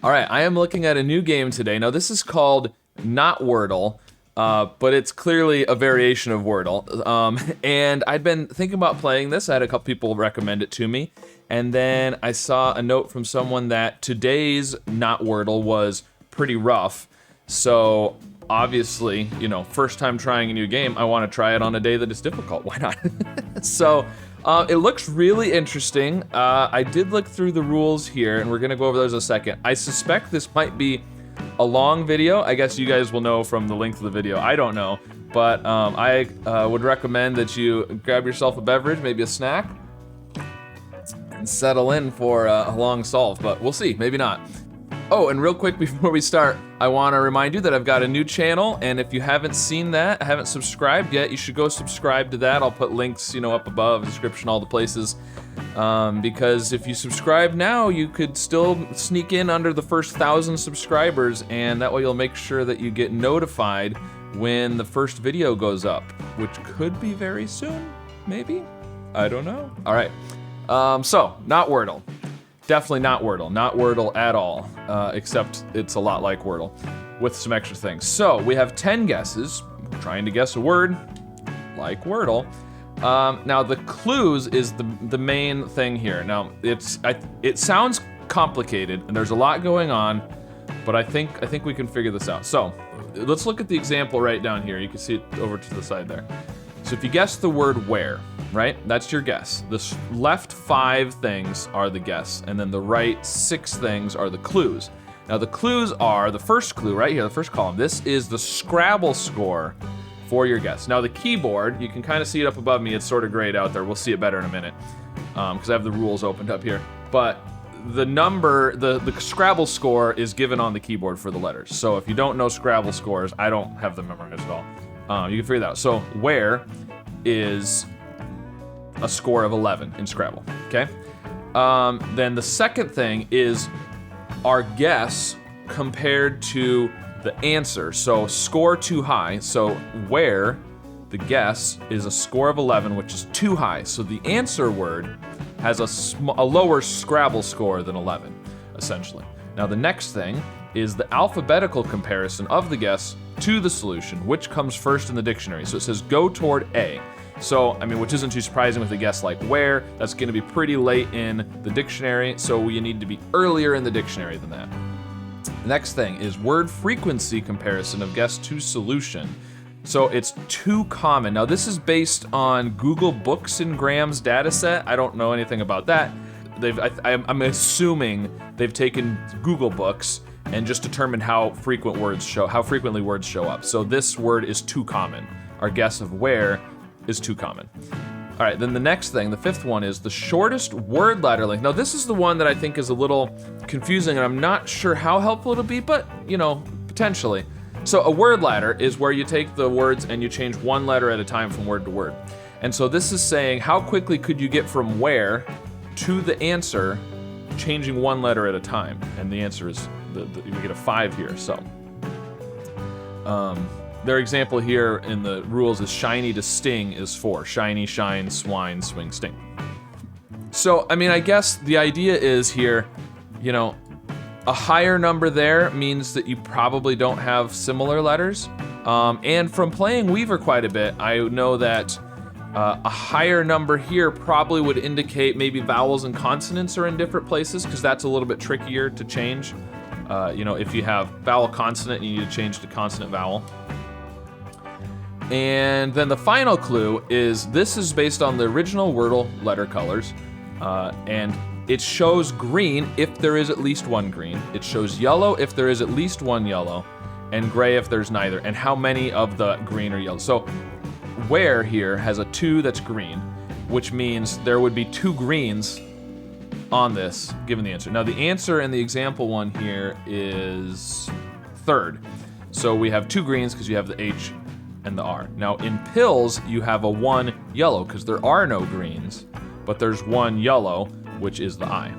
All right, I am looking at a new game today. Now, this is called Not Wordle, but it's clearly a variation of Wordle. And I'd been thinking about playing this. I had a couple people recommend it to me. And then I saw a note from someone that today's Not Wordle was pretty rough. So obviously, you know, first time trying a new game, I want to try it on a day that is difficult. Why not? So it looks really interesting. I did look through the rules here, and we're going to go over those in a second. I suspect this might be a long video. I guess you guys will know from the length of the video. I don't know. But I would recommend that you grab yourself a beverage, maybe a snack, and settle in for a long solve. But we'll see. Maybe not. Oh, and real quick before we start, I want to remind you that I've got a new channel, and if you haven't seen that, haven't subscribed yet, you should go subscribe to that. I'll put links, you know, up above, description, all the places. Because if you subscribe now, you could still sneak in under the first 1,000 subscribers, and that way you'll make sure that you get notified when the first video goes up, which could be very soon, maybe? I don't know. All right, so, Not Wordle. Definitely not Wordle. Not Wordle at all, except it's a lot like Wordle with some extra things. So we have 10 guesses, trying to guess a word like Wordle. Now the clues is the main thing here. Now it sounds complicated and there's a lot going on, but I think we can figure this out. So let's look at the example right down here. You can see it over to the side there. So if you guess the word where, right? That's your guess. The left 5 things are the guess, and then the right 6 things are the clues. Now the clues are, the first clue right here, the first column, this is the Scrabble score for your guess. Now the keyboard, you can kind of see it up above me, it's sort of grayed out there. We'll see it better in a minute, because I have the rules opened up here. But the number, the Scrabble score is given on the keyboard for the letters. So if you don't know Scrabble scores, I don't have them memorized at all. You can figure that out. So where is a score of 11 in Scrabble, okay? Then the second thing is our guess compared to the answer. So score too high, so where the guess is a score of 11, which is too high. So the answer word has a lower Scrabble score than 11, essentially. Now the next thing is the alphabetical comparison of the guess to the solution, which comes first in the dictionary. So it says go toward A. So, I mean, which isn't too surprising with a guess like where, that's gonna be pretty late in the dictionary, so you need to be earlier in the dictionary than that. The next thing is word frequency comparison of guess to solution. So it's too common. Now this is based on Google Books and Graham's data set. I don't know anything about that. I'm assuming they've taken Google Books and just determined how frequently words show up. So this word is too common. Our guess of where is too common. All right, then the next thing, the fifth one, is the shortest word ladder length. Now this is the one that I think is a little confusing, and I'm not sure how helpful it'll be, but you know, potentially. So a word ladder is where you take the words and you change one letter at a time from word to word. And so this is saying how quickly could you get from where to the answer changing one letter at a time, and the answer is you get a 5 here. So their example here in the rules is shiny to sting is 4. Shiny, shine, swine, swing, sting. So I mean, I guess the idea is here, you know, a higher number there means that you probably don't have similar letters. And from playing Weaver quite a bit, I know that a higher number here probably would indicate maybe vowels and consonants are in different places, because that's a little bit trickier to change. You know, if you have vowel consonant, you need to change to consonant vowel. And then the final clue is this is based on the original Wordle letter colors, and it shows green if there is at least one green. It shows yellow if there is at least one yellow, and gray if there's neither, and how many of the green are yellow. So where here has a 2 that's green, which means there would be 2 greens on this given the answer. Now the answer in the example one here is 3rd. So we have 2 greens because you have the H and the R. Now in pills you have a 1 yellow because there are no greens, but there's 1 yellow, which is the I.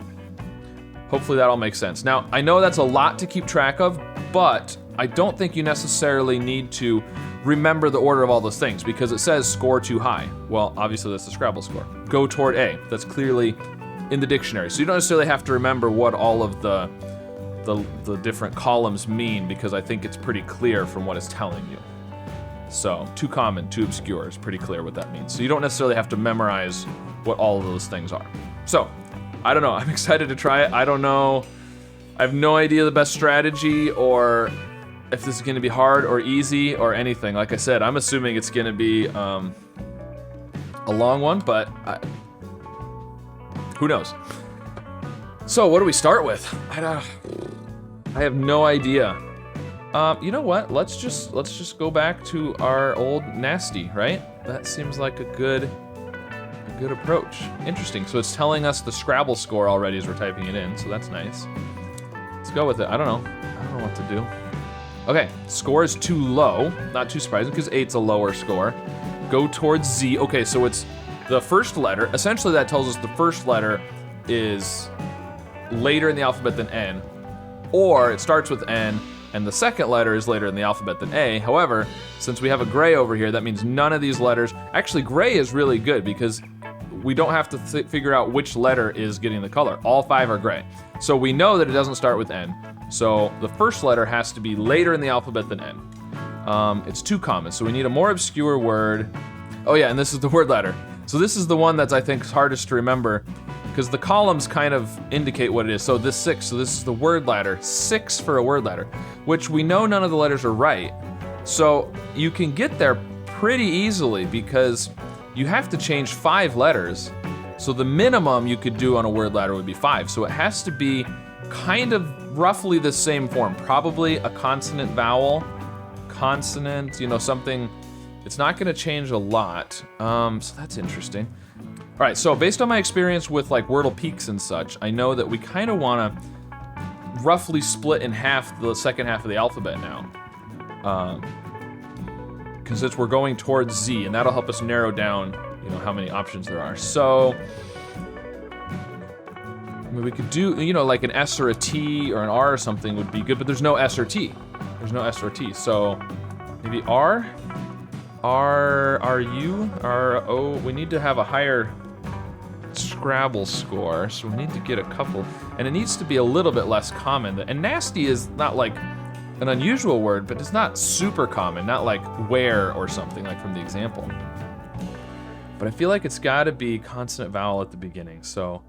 Hopefully that all makes sense. Now I know that's a lot to keep track of, but I don't think you necessarily need to remember the order of all those things, because it says score too high. Well, obviously that's the Scrabble score. Go toward A, that's clearly in the dictionary. So you don't necessarily have to remember what all of the the different columns mean, because I think it's pretty clear from what it's telling you. So, too common, too obscure is pretty clear what that means. So you don't necessarily have to memorize what all of those things are. So, I don't know. I'm excited to try it. I don't know. I have no idea the best strategy or if this is going to be hard or easy or anything. Like I said, I'm assuming it's going to be a long one, but who knows? So what do we start with? I have no idea. You know what? Let's just go back to our old nasty, right? That seems like a good approach. Interesting. So it's telling us the Scrabble score already as we're typing it in, so that's nice. Let's go with it. I don't know what to do. Okay, score is too low. Not too surprising because 8's a lower score. Go towards Z. Okay, so it's the first letter. Essentially that tells us the first letter is later in the alphabet than N, or it starts with N and the second letter is later in the alphabet than A. However, since we have a gray over here, that means none of these letters, actually gray is really good because we don't have to figure out which letter is getting the color. All 5 are gray. So we know that it doesn't start with N. So the first letter has to be later in the alphabet than N. It's too common, so we need a more obscure word. Oh yeah, and this is the word ladder. So this is the one that's, I think, hardest to remember because the columns kind of indicate what it is. So this 6, so this is the word ladder. 6 for a word ladder, which we know none of the letters are right. So you can get there pretty easily because you have to change 5 letters. So the minimum you could do on a word ladder would be 5. So it has to be kind of roughly the same form. Probably a consonant vowel, consonant, something. It's not gonna change a lot. So that's interesting. All right, so based on my experience with like Wordle Peaks and such, I know that we kind of wanna roughly split in half the second half of the alphabet now. Because we're going towards Z, and that'll help us narrow down, how many options there are. So, I mean, we could do, like an S or a T or an R or something would be good, but there's no S or T. There's no S or T, so maybe R, U, R, O. We need to have a higher Scrabble score, so we need to get a couple, and it needs to be a little bit less common. And nasty is not like an unusual word, but it's not super common, not like where or something like from the example. But I feel like it's gotta be consonant vowel at the beginning, so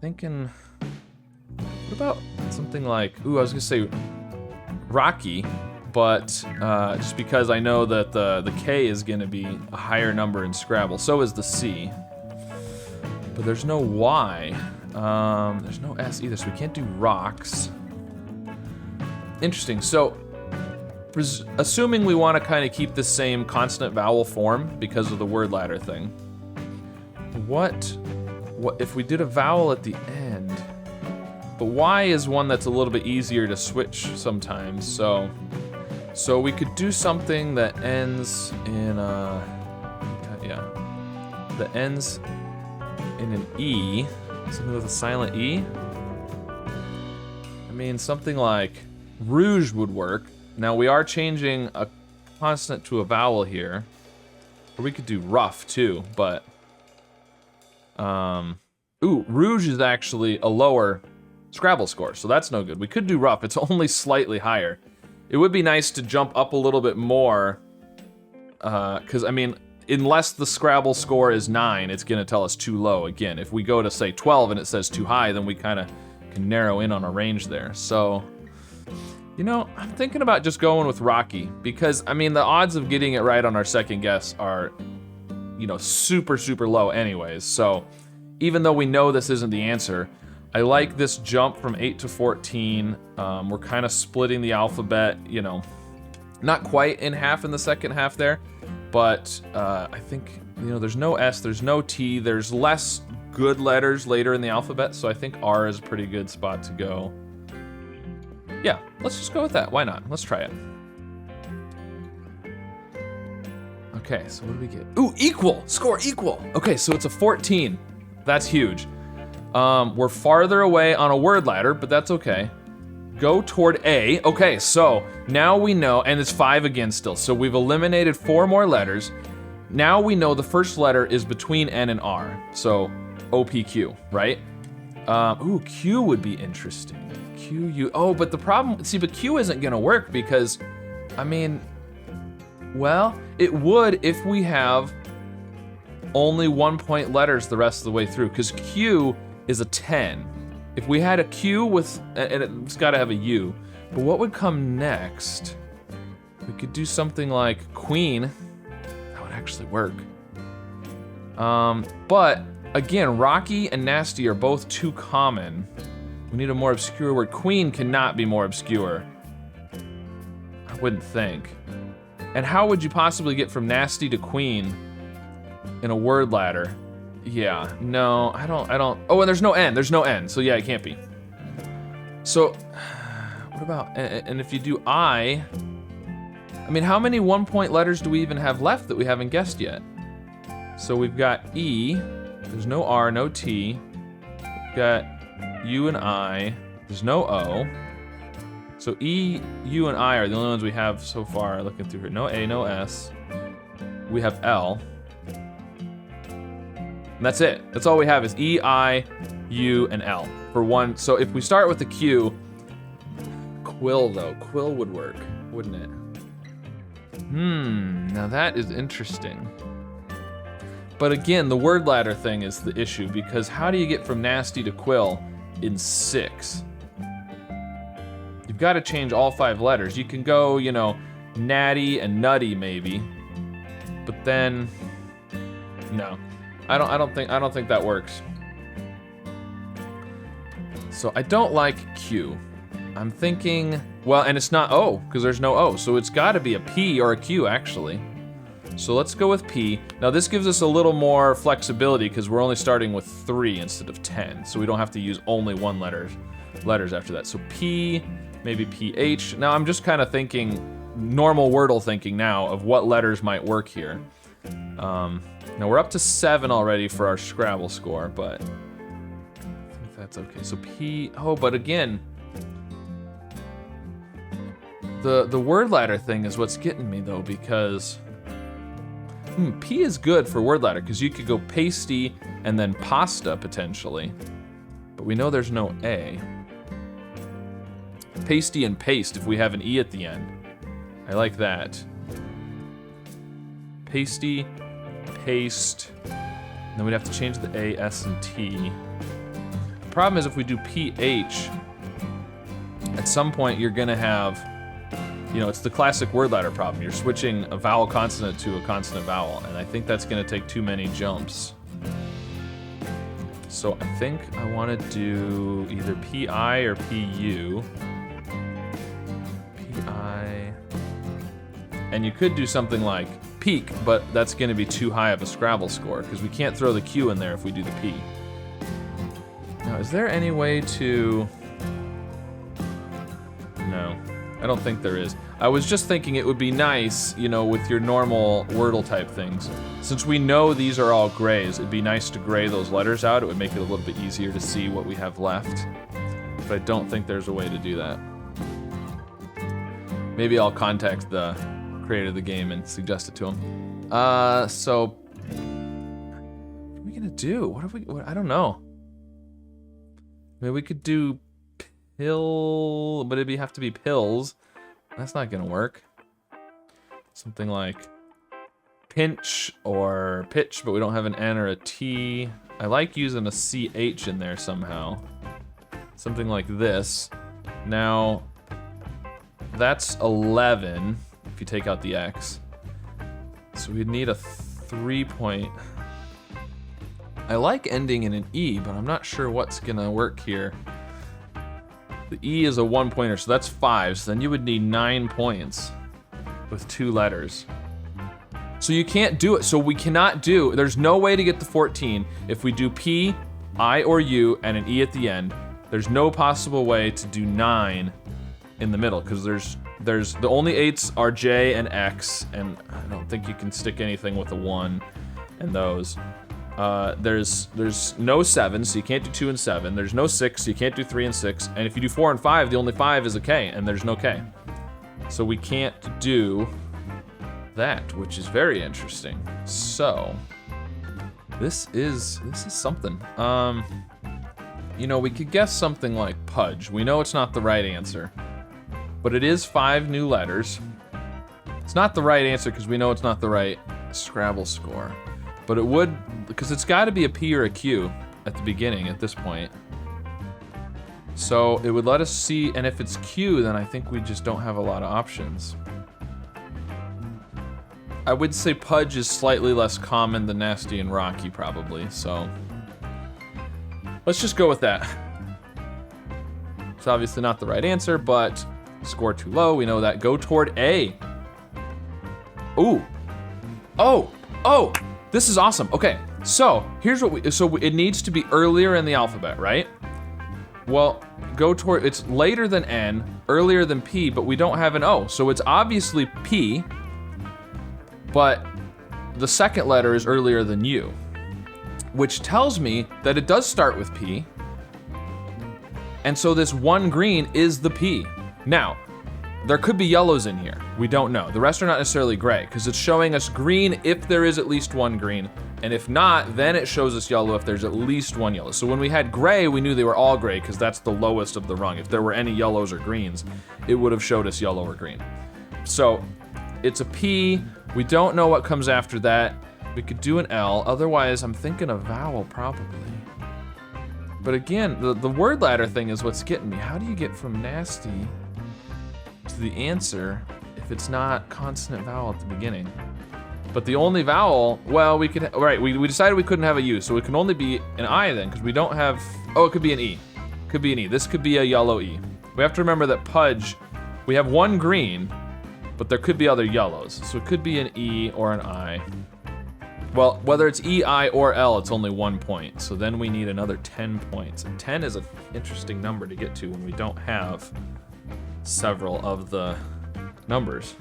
thinking, what about something like, I was gonna say Rocky, but just because I know that the K is gonna be a higher number in Scrabble, so is the C. But there's no Y, there's no S either, so we can't do rocks. Interesting, so assuming we want to kind of keep the same consonant vowel form because of the word ladder thing, what if we did a vowel at the end? But Y is one that's a little bit easier to switch sometimes, so we could do something that ends in that ends in an E, something with a silent E. I mean, something like rouge would work. Now we are changing a consonant to a vowel here. Or we could do rough too, but rouge is actually a lower Scrabble score, so that's no good. We could do rough, it's only slightly higher. It would be nice to jump up a little bit more, because I mean, unless the Scrabble score is 9, it's gonna tell us too low again. If we go to say 12 and it says too high, then we kind of can narrow in on a range there. So, I'm thinking about just going with Rocky, because I mean, the odds of getting it right on our second guess are, super, super low anyways. So even though we know this isn't the answer, I like this jump from 8 to 14. We're kind of splitting the alphabet, not quite in half in the second half there, but I think, there's no S, there's no T, there's less good letters later in the alphabet, so I think R is a pretty good spot to go. Yeah, let's just go with that. Why not? Let's try it. Okay, so what do we get? Ooh, equal! Score equal! Okay, so it's a 14. That's huge. We're farther away on a word ladder, but that's okay. Go toward A. Okay, so now we know, and it's 5 again still, so we've eliminated 4 more letters. Now we know the first letter is between N and R, so OPQ, right? Q would be interesting. Q, U. Oh, but the problem, see, but Q isn't gonna work because, I mean, well, it would if we have only 1 point letters the rest of the way through, because Q is a 10. If we had a Q with, and it's gotta have a U, but what would come next? We could do something like Queen. That would actually work. But again, Rocky and Nasty are both too common. We need a more obscure word. Queen cannot be more obscure. I wouldn't think. And how would you possibly get from Nasty to Queen in a word ladder? Yeah, no, I don't. Oh, and there's no N, so yeah, it can't be. So, what about, and if you do I mean, how many 1 point letters do we even have left that we haven't guessed yet? So we've got E, there's no R, no T. We've got U and I, there's no O. So E, U, and I are the only ones we have so far looking through here. No A, no S. We have L. And that's it. That's all we have is E, I, U, and L for one. So if we start with the Q, Quill though, Quill would work, wouldn't it? Now that is interesting. But again, the word ladder thing is the issue because how do you get from Nasty to Quill in 6? You've got to change all 5 letters. You can go, you know, Natty and Nutty maybe, but then no, I don't think that works. So I don't like Q. I'm thinking, well, and it's not O because there's no O, so it's got to be a P or a Q actually. So let's go with P. Now this gives us a little more flexibility because we're only starting with 3 instead of 10, so we don't have to use only one letters after that. So P, maybe PH. Now I'm just kind of thinking, normal Wordle thinking now of what letters might work here. Now we're up to 7 already for our Scrabble score, but I think that's okay. So P, oh, but again, the word ladder thing is what's getting me though, because P is good for word ladder because you could go pasty and then pasta potentially, but we know there's no A. Pasty and paste if we have an E at the end. I like that. Pasty, paste, then we'd have to change the A, S, and T. The problem is if we do PH, at some point you're gonna have, you know, it's the classic word ladder problem. You're switching a vowel consonant to a consonant vowel, and I think that's gonna take too many jumps. So I think I wanna do either PI or PU. PI. And you could do something like peak, but that's gonna be too high of a Scrabble score, because we can't throw the Q in there if we do the P. Now, is there any way to... No. I don't think there is. I was just thinking it would be nice, you know, with your normal Wordle type things. Since we know these are all grays, it'd be nice to gray those letters out. It would make it a little bit easier to see what we have left. But I don't think there's a way to do that. Maybe I'll contact the creator of the game and suggest it to him. So what are we gonna do? What I don't know. Maybe we could do pill, but it'd have to be pills. That's not gonna work. Something like pinch or pitch, but we don't have an N or a T. I like using a CH in there somehow. Something like this. Now, that's 11 if you take out the X. So we'd need a 3-point. I like ending in an E, but I'm not sure what's gonna work here. The E is a 1-pointer, so that's 5. So then you would need 9 points with 2 letters. So you can't do it. So we cannot do, there's no way to get the 14 if we do P, I, or U, and an E at the end. There's no possible way to do 9 in the middle, because there's the only 8s are J and X, and I don't think you can stick anything with a 1 and those. There's no 7, so you can't do 2 and 7. There's no 6, so you can't do 3 and 6. And if you do 4 and 5, the only 5 is a K, and there's no K. So we can't do that, which is very interesting. So this is something. You know, we could guess something like Pudge. We know it's not the right answer, but it is 5 new letters. It's not the right answer because we know it's not the right Scrabble score, but it would, because it's got to be a P or a Q at the beginning at this point. So it would let us see, and if it's Q, then I think we just don't have a lot of options. I would say Pudge is slightly less common than Nasty and Rocky, probably, so let's just go with that. It's obviously not the right answer, but score too low, we know that. Go toward A. Ooh. Oh, this is awesome. Okay, so here's what so it needs to be earlier in the alphabet, right? Well, go toward, it's later than N, earlier than P, but we don't have an O, so it's obviously P, but the second letter is earlier than U, which tells me that it does start with P, and so this one green is the P. Now, there could be yellows in here. We don't know. The rest are not necessarily gray, because it's showing us green if there is at least one green, and if not, then it shows us yellow if there's at least one yellow. So when we had gray, we knew they were all gray, because that's the lowest of the rung. If there were any yellows or greens, it would have showed us yellow or green. So it's a P. We don't know what comes after that. We could do an L. Otherwise, I'm thinking a vowel, probably. But again, the word ladder thing is what's getting me. How do you get from nasty to the answer if it's not consonant vowel at the beginning? But the only vowel, well, we could, right, we decided we couldn't have a U, so it can only be an I then, because we don't have, oh, it could be an E. Could be an E. This could be a yellow E. We have to remember that Pudge, we have one green, but there could be other yellows. So it could be an E or an I. Well, whether it's E, I, or L, it's only 1 point. So then we need another 10 points. And 10 is an interesting number to get to when we don't have several of the numbers.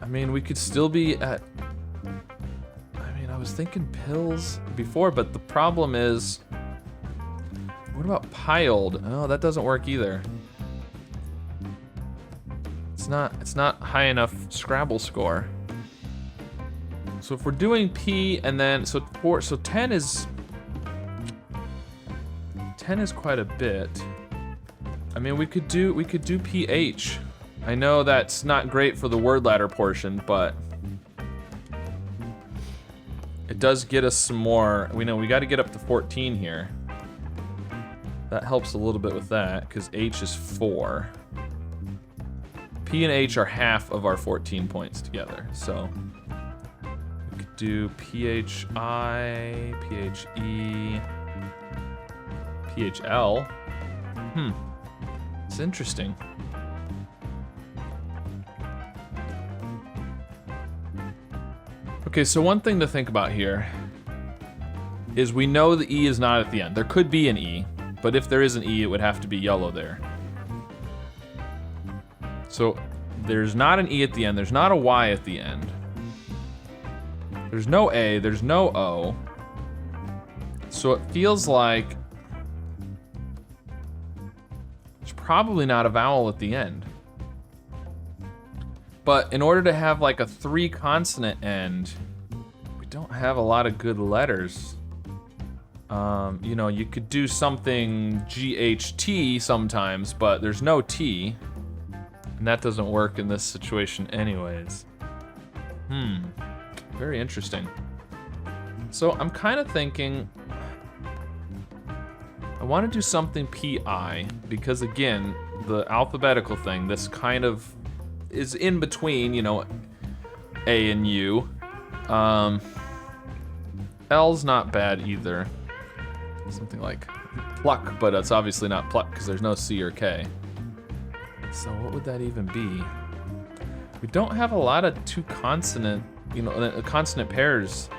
I mean, we could still be at, I mean, I was thinking pills before, but the problem is, what about piled? Oh, that doesn't work either. It's not high enough Scrabble score. So if we're doing P and then, so 10 is quite a bit. I mean, we could do PH. I know that's not great for the word ladder portion, but it does get us some more. We know we got to get up to 14 here. That helps a little bit with that, because H is 4. P and H are half of our 14 points together, so we could do PHI, PHE, PHL. It's interesting. Okay, so one thing to think about here is we know the E is not at the end. There could be an E, but if there is an E, it would have to be yellow there. So there's not an E at the end, there's not a Y at the end. There's no A, there's no O. So it feels like there's probably not a vowel at the end. But in order to have like a 3 consonant end, we don't have a lot of good letters. You know, you could do something GHT sometimes, but there's no T. And that doesn't work in this situation anyways. Very interesting. So I'm kind of thinking, I want to do something PI, because again, the alphabetical thing, this kind of is in between, you know, A and U. L's not bad either. Something like pluck, but it's obviously not pluck because there's no C or K. So what would that even be? We don't have a lot of 2 consonant, you know, consonant pairs.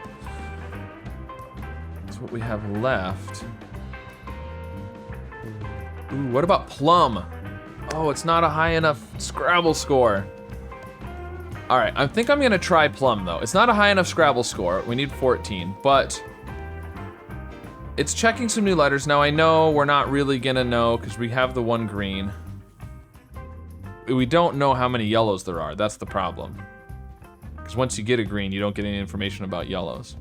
That's what we have left. Ooh, what about plum? Oh, it's not a high enough Scrabble score. All right, I think I'm gonna try plum though. It's not a high enough Scrabble score. We need 14, but it's checking some new letters. Now I know we're not really gonna know because we have the 1 green. We don't know how many yellows there are. That's the problem. Because once you get a green, you don't get any information about yellows.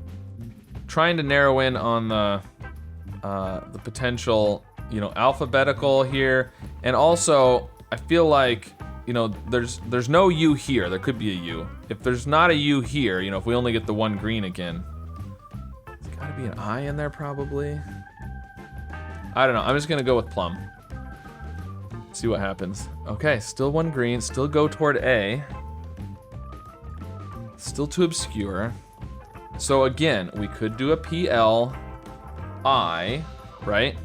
Trying to narrow in on the the potential, you know, alphabetical here. And also, I feel like, you know, there's no U here. There could be a U. If there's not a U here, you know, if we only get the one green again, there's gotta be an I in there probably. I don't know. I'm just gonna go with plum. See what happens. Okay, still one green. Still go toward A. Still too obscure. So again, we could do a PLI, right?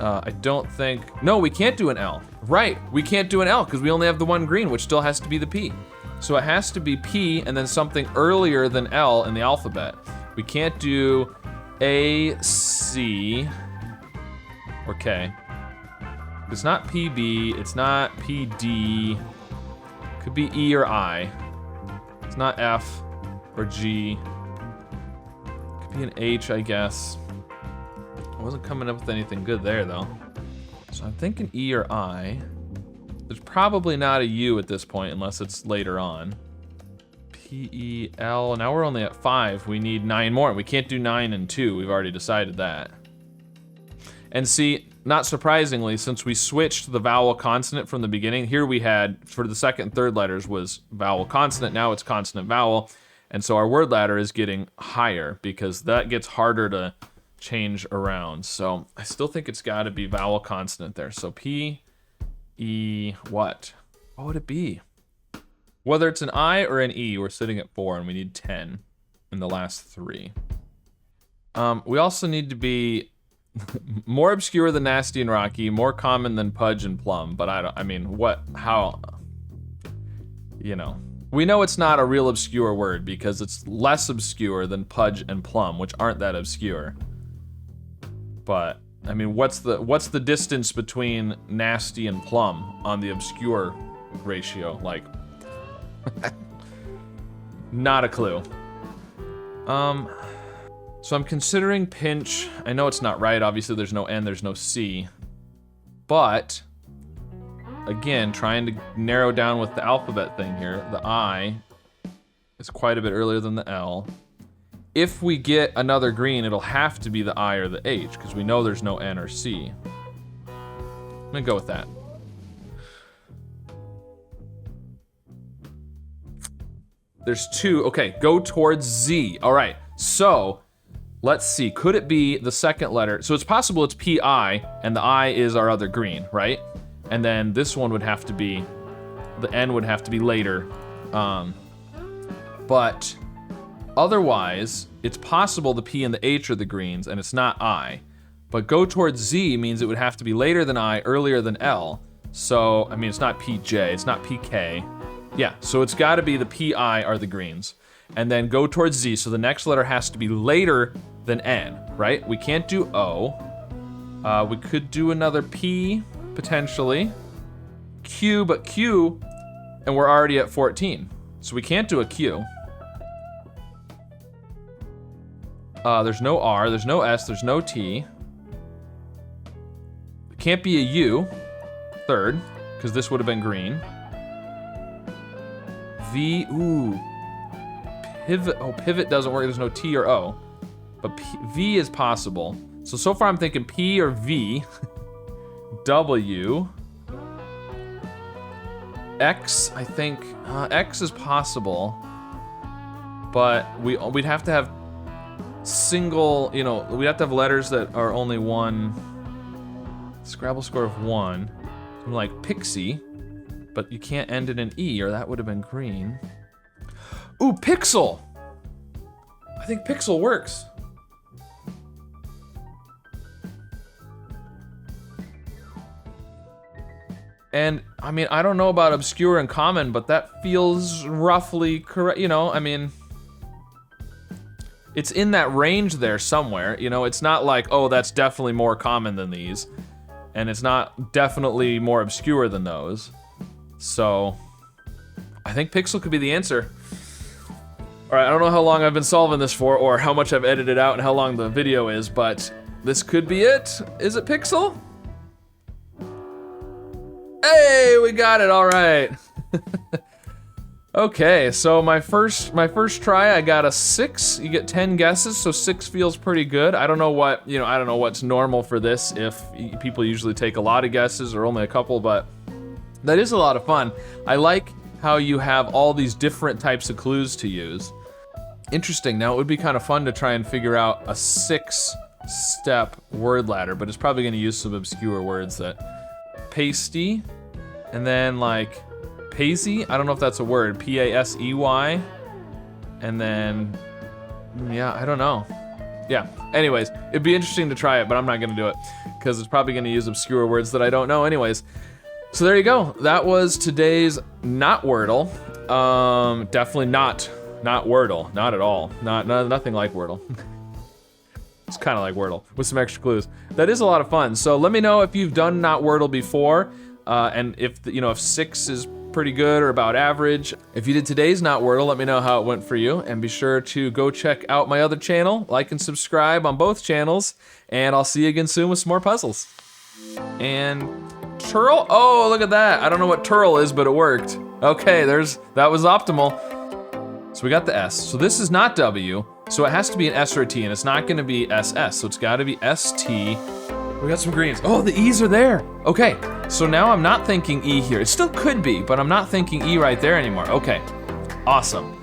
I don't think... No, we can't do an L. Right, we can't do an L because we only have the one green, which still has to be the P. So it has to be P and then something earlier than L in the alphabet. We can't do A, C, or K. It's not PB, it's not PD. Could be E or I. It's not F or G. Could be an H, I guess. I wasn't coming up with anything good there, though. So I'm thinking E or I. There's probably not a U at this point, unless it's later on. P-E-L, now we're only at 5. We need 9 more. We can't do 9 and 2, we've already decided that. And see, not surprisingly, since we switched the vowel consonant from the beginning, here we had, for the second and third letters was vowel consonant, now it's consonant vowel. And so our word ladder is getting higher because that gets harder to change around. So I still think it's gotta be vowel consonant there. So P, E, what? What would it be? Whether it's an I or an E, we're sitting at 4 and we need 10 in the last 3. We also need to be more obscure than nasty and rocky, more common than pudge and plum, but I mean, how, you know. We know it's not a real obscure word because it's less obscure than pudge and plum, which aren't that obscure. But, I mean, what's the distance between nasty and plum on the obscure ratio? Like, not a clue. So I'm considering pinch. I know it's not right. Obviously, there's no N, there's no C. But, again, trying to narrow down with the alphabet thing here. The I is quite a bit earlier than the L. If we get another green, it'll have to be the I or the H, because we know there's no N or C. I'm gonna go with that. There's 2. Okay, go towards Z. All right, so let's see. Could it be the second letter? So it's possible it's P-I, and the I is our other green, right? And then this one would have to be, the N would have to be later. But otherwise, it's possible the P and the H are the greens, and it's not I. But go towards Z means it would have to be later than I, earlier than L. So, I mean, it's not PJ, it's not PK. Yeah, so it's gotta be the PI are the greens. And then go towards Z, so the next letter has to be later than N, right? We can't do O. We could do another P, potentially. Q, but Q, and we're already at 14. So we can't do a Q. There's no R, there's no S, there's no T. It can't be a U, third, because this would have been green. V, ooh. Pivot, oh, pivot doesn't work, there's no T or O. But V is possible. So far I'm thinking P or V. W. X, I think, X is possible. But we'd have to have single, you know, we'd have to have letters that are only one. Scrabble score of 1. Something like Pixie. But you can't end in an E, or that would have been green. Ooh, Pixel! I think Pixel works. And, I mean, I don't know about obscure and common, but that feels roughly correct, you know, I mean, it's in that range there somewhere, you know, it's not like, oh, that's definitely more common than these, and it's not definitely more obscure than those. So, I think Pixel could be the answer. All right, I don't know how long I've been solving this for, or how much I've edited out and how long the video is, but this could be it. Is it Pixel? Hey, we got it, all right. Okay, so my first try, I got a 6. You get 10 guesses, so 6 feels pretty good. I don't know what, I don't know what's normal for this, if people usually take a lot of guesses or only a couple, but that is a lot of fun. I like how you have all these different types of clues to use. Interesting. Now, it would be kind of fun to try and figure out a 6-step word ladder, but it's probably going to use some obscure words that pasty, and then like Paisy, I don't know if that's a word, P-A-S-E-Y, and then, yeah, I don't know. Yeah, anyways, it'd be interesting to try it, but I'm not gonna do it, because it's probably gonna use obscure words that I don't know anyways. So there you go, that was today's Not Wordle. Definitely not Wordle, not at all. Nothing like Wordle. It's kind of like Wordle, with some extra clues. That is a lot of fun, so let me know if you've done Not Wordle before, and if 6 is pretty good or about average. If you did today's Not Wordle, let me know how it went for you, and be sure to go check out my other channel, like and subscribe on both channels, and I'll see you again soon with some more puzzles. And Turl, oh, look at that. I don't know what Turl is, but it worked. Okay, that was optimal. So we got the S. So this is not W, so it has to be an S or a T, and it's not gonna be SS, so it's gotta be ST. We got some greens. Oh, the E's are there. Okay, so now I'm not thinking E here. It still could be, but I'm not thinking E right there anymore. Okay, awesome.